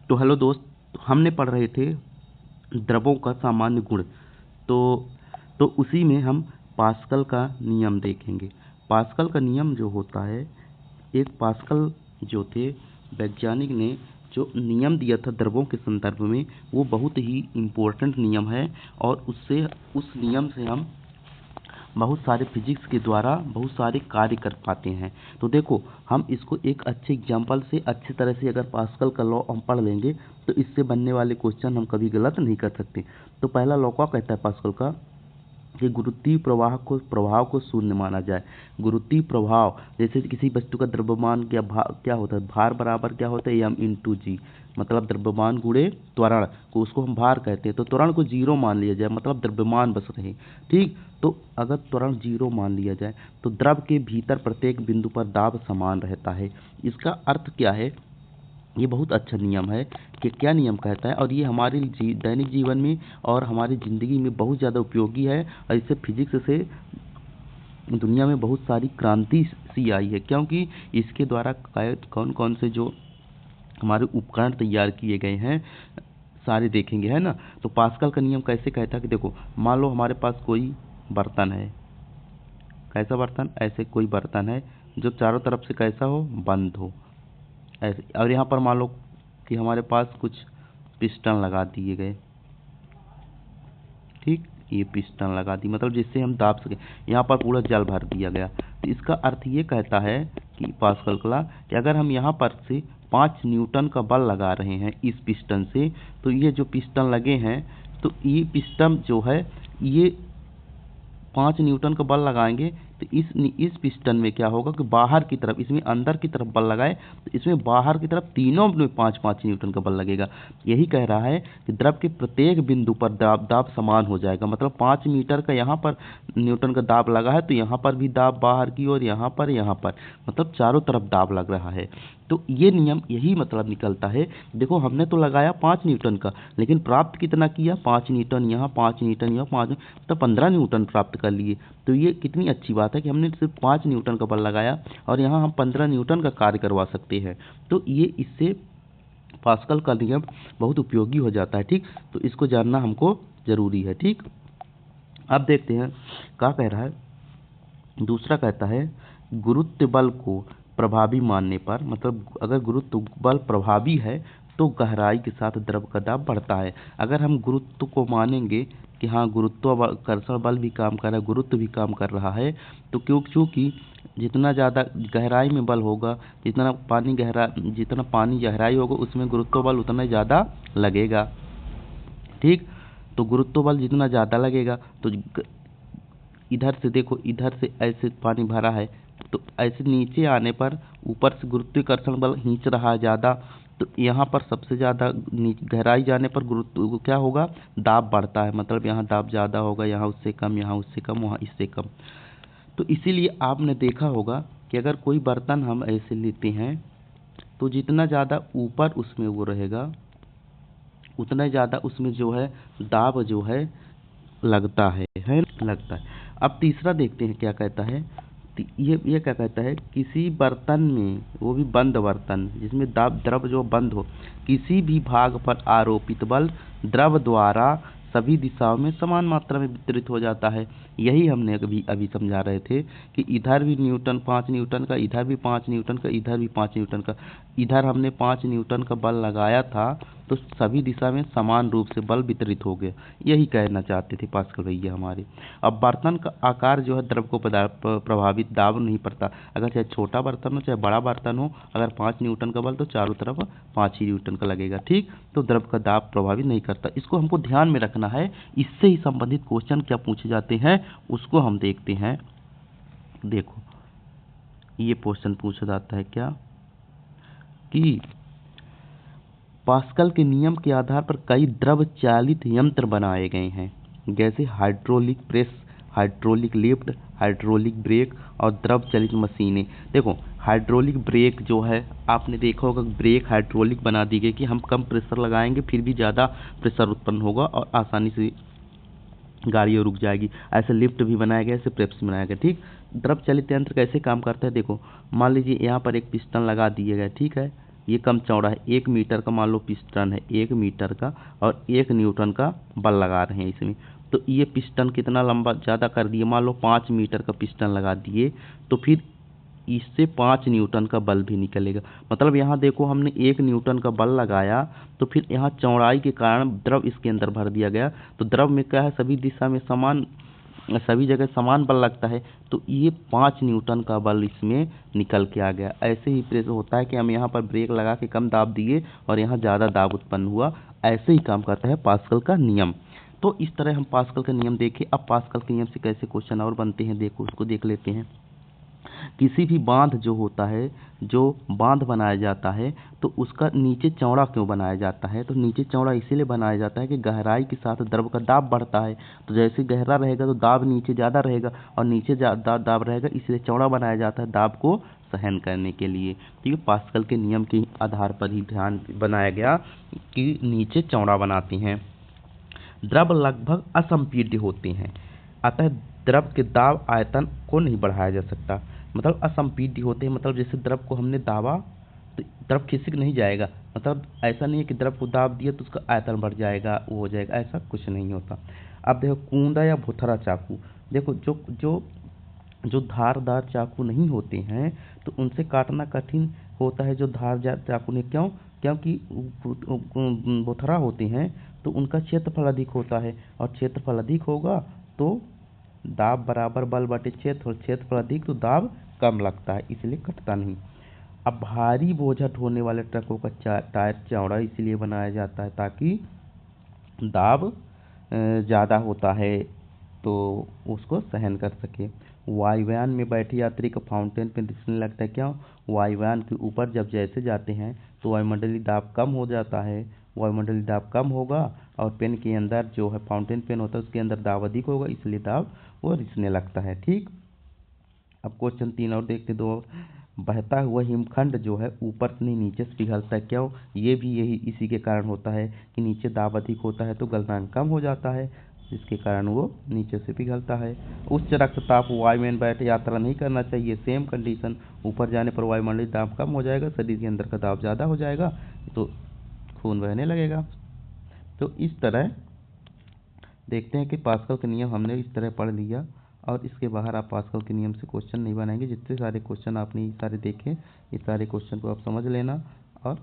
तो हेलो दोस्त, हमने पढ़ रहे थे द्रवों का सामान्य गुण। तो उसी में हम पास्कल का नियम देखेंगे। पास्कल का नियम जो होता है, एक पास्कल जो थे वैज्ञानिक ने जो नियम दिया था द्रवों के संदर्भ में, वो बहुत ही इम्पोर्टेंट नियम है और उस नियम से हम बहुत सारे फिजिक्स के द्वारा बहुत सारे कार्य कर पाते हैं। तो देखो, हम इसको एक अच्छे एग्जाम्पल से अच्छी तरह से अगर पास्कल का लॉ हम पढ़ लेंगे तो इससे बनने वाले क्वेश्चन हम कभी गलत नहीं कर सकते। तो पहला लॉ क्या कहता है पास्कल का, कि गुरुत्वीय प्रभाव को शून्य माना जाए। गुरुत्वीय प्रभाव जैसे किसी वस्तु का द्रव्यमान क्या होता है, भार बराबर क्या होता है, m/g, मतलब द्रव्यमान गुणे त्वरण को, उसको हम भार कहते हैं। तो त्वरण को 0 मान लिया जाए, मतलब द्रव्यमान बस रहे। ठीक, तो अगर त्वरण 0 मान लिया जाए तो द्रव के भीतर प्रत्येक बिंदु पर दाब समान रहता है। इसका अर्थ क्या है, ये बहुत अच्छा नियम है कि क्या नियम कहता है, और ये हमारे दैनिक जीवन में और हमारी ज़िंदगी में बहुत ज़्यादा उपयोगी है। और इससे फिजिक्स से दुनिया में बहुत सारी क्रांति सी आई है, क्योंकि इसके द्वारा कौन कौन से जो हमारे उपकरण तैयार किए गए हैं सारे देखेंगे, है ना। तो पास्कल का नियम कैसे कहता है कि देखो, मान लो हमारे पास कोई बर्तन है। कैसा बर्तन, ऐसे कोई बर्तन है जो चारों तरफ से कैसा हो, बंद हो ऐसे। और यहाँ पर मान लो कि हमारे पास कुछ पिस्टन लगा दिए गए। ठीक, ये पिस्टन लगा दी, मतलब जिससे हम दाब सके। यहाँ पर पूरा जल भर दिया गया। तो इसका अर्थ ये कहता है कि पास्कल का, कि अगर हम यहाँ पर से 5 न्यूटन का बल लगा रहे हैं इस पिस्टन से, तो ये जो पिस्टन लगे हैं, तो ये पिस्टन जो है, ये 5 न्यूटन का बल लगाएंगे तो इस पिस्टन में क्या होगा कि बाहर की तरफ, इसमें अंदर की तरफ बल लगाए तो इसमें बाहर की तरफ तीनों में 5-5 न्यूटन का बल लगेगा। यही कह रहा है कि द्रव के प्रत्येक बिंदु पर दाब समान हो जाएगा। मतलब 5 मीटर का यहाँ पर न्यूटन का दाब लगा है तो यहाँ पर भी दाब बाहर की ओर, यहाँ पर, मतलब चारों तरफ दाब लग रहा है। तो ये नियम यही मतलब निकलता है। देखो, हमने तो लगाया 5 न्यूटन का, लेकिन प्राप्त कितना किया, 5 न्यूटन यहाँ, 5 न्यूटन यहाँ, 5, तो 15 न्यूटन प्राप्त कर लिए। तो ये कितनी अच्छी बात है कि हमने सिर्फ 5 न्यूटन का बल लगाया और यहाँ हम 15 न्यूटन का कार्य करवा सकते हैं। तो ये इससे पास्कल का नियम बहुत उपयोगी हो जाता है। ठीक, तो इसको जानना हमको जरूरी है। ठीक, अब देखते हैं क्या कह रहा है। दूसरा कहता है, गुरुत्व बल को प्रभावी मानने पर, मतलब अगर गुरुत्व बल प्रभावी है तो गहराई के साथ द्रव का दाब बढ़ता है। अगर हम गुरुत्व को मानेंगे कि हाँ, गुरुत्वाकर्षण बल भी काम कर रहा है, गुरुत्व भी काम कर रहा है, तो क्योंकि जितना ज़्यादा गहराई में बल होगा, जितना पानी गहराई होगा, उसमें गुरुत्व बल उतना ज़्यादा लगेगा। ठीक, तो गुरुत्व बल जितना ज़्यादा लगेगा तो इधर से देखो, इधर से ऐसे पानी भरा है तो ऐसे नीचे आने पर ऊपर से गुरुत्वाकर्षण बल खींच रहा है ज़्यादा, तो यहाँ पर सबसे ज़्यादा गहराई जाने पर गुरुत्व क्या होगा, दाब बढ़ता है। मतलब यहाँ दाब ज़्यादा होगा, यहाँ उससे कम, यहाँ उससे कम, वहाँ इससे कम। तो इसीलिए आपने देखा होगा कि अगर कोई बर्तन हम ऐसे लेते हैं तो जितना ज़्यादा ऊपर उसमें वो रहेगा, उतना ज़्यादा उसमें जो है दाब जो है लगता है लगता है। अब तीसरा देखते हैं क्या कहता है। ये क्या कहता है, किसी बर्तन में, वो भी बंद बर्तन जिसमें द्रव जो बंद हो, किसी भी भाग पर आरोपित बल द्रव द्वारा सभी दिशाओं में समान मात्रा में वितरित हो जाता है। यही हमने अभी समझा रहे थे कि इधर भी 5 न्यूटन का, इधर भी 5 न्यूटन का, इधर भी 5 न्यूटन का। इधर हमने 5 न्यूटन का बल लगाया था तो सभी दिशा में समान रूप से बल वितरित हो गया। यही कहना चाहते थे पास्कल भैया हमारे। अब बर्तन का आकार जो है द्रव को प्रभावित दाब नहीं पड़ता। अगर चाहे छोटा बर्तन हो चाहे बड़ा बर्तन हो, अगर 5 न्यूटन का बल तो चारों तरफ 5 ही न्यूटन का लगेगा। ठीक, तो द्रव का दाब प्रभावित नहीं करता। इसको हमको ध्यान में रखना है। इससे ही संबंधित क्वेश्चन क्या पूछे जाते हैं उसको हम देखते हैं। देखो, ये क्वेश्चन पूछा जाता है क्या, कि पास्कल के नियम के आधार पर कई द्रव चालित यंत्र बनाए गए हैं, जैसे hydraulic press, hydraulic lift, hydraulic brake और द्रव चालित मशीनें। देखो, हाइड्रोलिक ब्रेक जो है, आपने देखा होगा ब्रेक हाइड्रोलिक बना दी गई कि हम कम प्रेशर लगाएंगे फिर भी ज़्यादा प्रेशर उत्पन्न होगा और आसानी से गाड़ी रुक जाएगी। ऐसे लिफ्ट भी बनाया गया, ऐसे प्रेस बनाया गया। ठीक, द्रव चालित यंत्र कैसे काम करता है, देखो मान लीजिए यहाँ पर एक पिस्टन लगा दिया गया। ठीक है, ये कम चौड़ा है। 1 मीटर का मान लो पिस्टन है, 1 मीटर का, और 1 न्यूटन का बल लगा रहे हैं इसमें। तो ये पिस्टन कितना लंबा ज़्यादा कर दिए, मान लो 5 मीटर का पिस्टन लगा दिए, तो फिर इससे 5 न्यूटन का बल भी निकलेगा। मतलब यहाँ देखो हमने 1 न्यूटन का बल लगाया, तो फिर यहाँ चौड़ाई के कारण द्रव इसके अंदर भर दिया गया। तो द्रव में क्या है, सभी दिशा में समान, सभी जगह समान बल लगता है, तो ये 5 न्यूटन का बल इसमें निकल के आ गया। ऐसे ही प्रेस होता है कि हम यहाँ पर ब्रेक लगा के कम दाब दिए और यहाँ ज़्यादा दाब उत्पन्न हुआ। ऐसे ही काम करता है पास्कल का नियम। तो इस तरह हम पास्कल का नियम देखें। अब पास्कल के नियम से कैसे क्वेश्चन और बनते हैं, देखो उसको देख लेते हैं। किसी भी बांध जो होता है, जो बांध बनाया जाता है, तो उसका नीचे चौड़ा क्यों बनाया जाता है? तो नीचे चौड़ा इसीलिए बनाया जाता है कि गहराई के साथ द्रव का दाब बढ़ता है। तो जैसे गहरा रहेगा तो दाब नीचे ज़्यादा रहेगा, और नीचे दाब रहेगा, इसलिए चौड़ा बनाया जाता है दाब को सहन करने के लिए। तो ये पास्कल के नियम के आधार पर ही ध्यान बनाया गया कि नीचे चौड़ा बनाते हैं। द्रव लगभग असंपीड्य होते हैं, अतः द्रव के दाब आयतन को नहीं बढ़ाया जा सकता। मतलब असंपीड्य होते हैं, मतलब जैसे द्रव को हमने दाबा तो द्रव खिसक नहीं जाएगा। मतलब ऐसा नहीं है कि द्रव को दाब दिया तो उसका आयतन बढ़ जाएगा, वो हो जाएगा, ऐसा कुछ नहीं होता। अब देखो कूंदा या भुथरा चाकू, देखो जो जो जो धारदार चाकू नहीं होते हैं तो उनसे काटना कठिन होता है जो धारदार चाकू ने, क्यों? क्योंकि भुथरा होते हैं तो उनका क्षेत्रफल अधिक होता है, और क्षेत्रफल अधिक होगा तो दाब बराबर बल बटे क्षेत्रफल, क्षेत्रफल अधिक तो दाब कम लगता है, इसलिए कटता नहीं। अब भारी बोझा ढोने वाले ट्रकों का टायर चौड़ा इसलिए बनाया जाता है ताकि दाब ज़्यादा होता है तो उसको सहन कर सके। वायुयान में बैठे यात्री को फाउंटेन पेन दिखने लगता है, क्यों? वायुयान के ऊपर जब जैसे जाते हैं तो वायुमंडलीय दाब कम हो जाता है, वायुमंडलीय दाब कम होगा और पेन के अंदर जो है फाउंटेन पेन होता है उसके अंदर दाब अधिक होगा, इसलिए दाब वो रिसने लगता है। ठीक, अब क्वेश्चन 3 और देखते दो। बहता हुआ हिमखंड जो है ऊपर से नहीं नीचे से पिघलता है, क्यों? ये भी यही इसी के कारण होता है कि नीचे दाब अधिक होता है तो गलनांक कम हो जाता है, जिसके कारण वो नीचे से पिघलता है। उच्च रक्तचाप वायु में बैठे यात्रा नहीं करना चाहिए, सेम कंडीशन। ऊपर जाने पर वायुमंडलीय दाब कम हो जाएगा, शरीर के अंदर का दाब ज़्यादा हो जाएगा तो खून बहने लगेगा। तो इस तरह देखते हैं कि पास्कल का नियम हमने इस तरह पढ़ लिया, और इसके बाहर आप पास्कल के नियम से क्वेश्चन नहीं बनाएंगे। जितने सारे क्वेश्चन आपने ये सारे देखे, ये सारे क्वेश्चन को आप समझ लेना और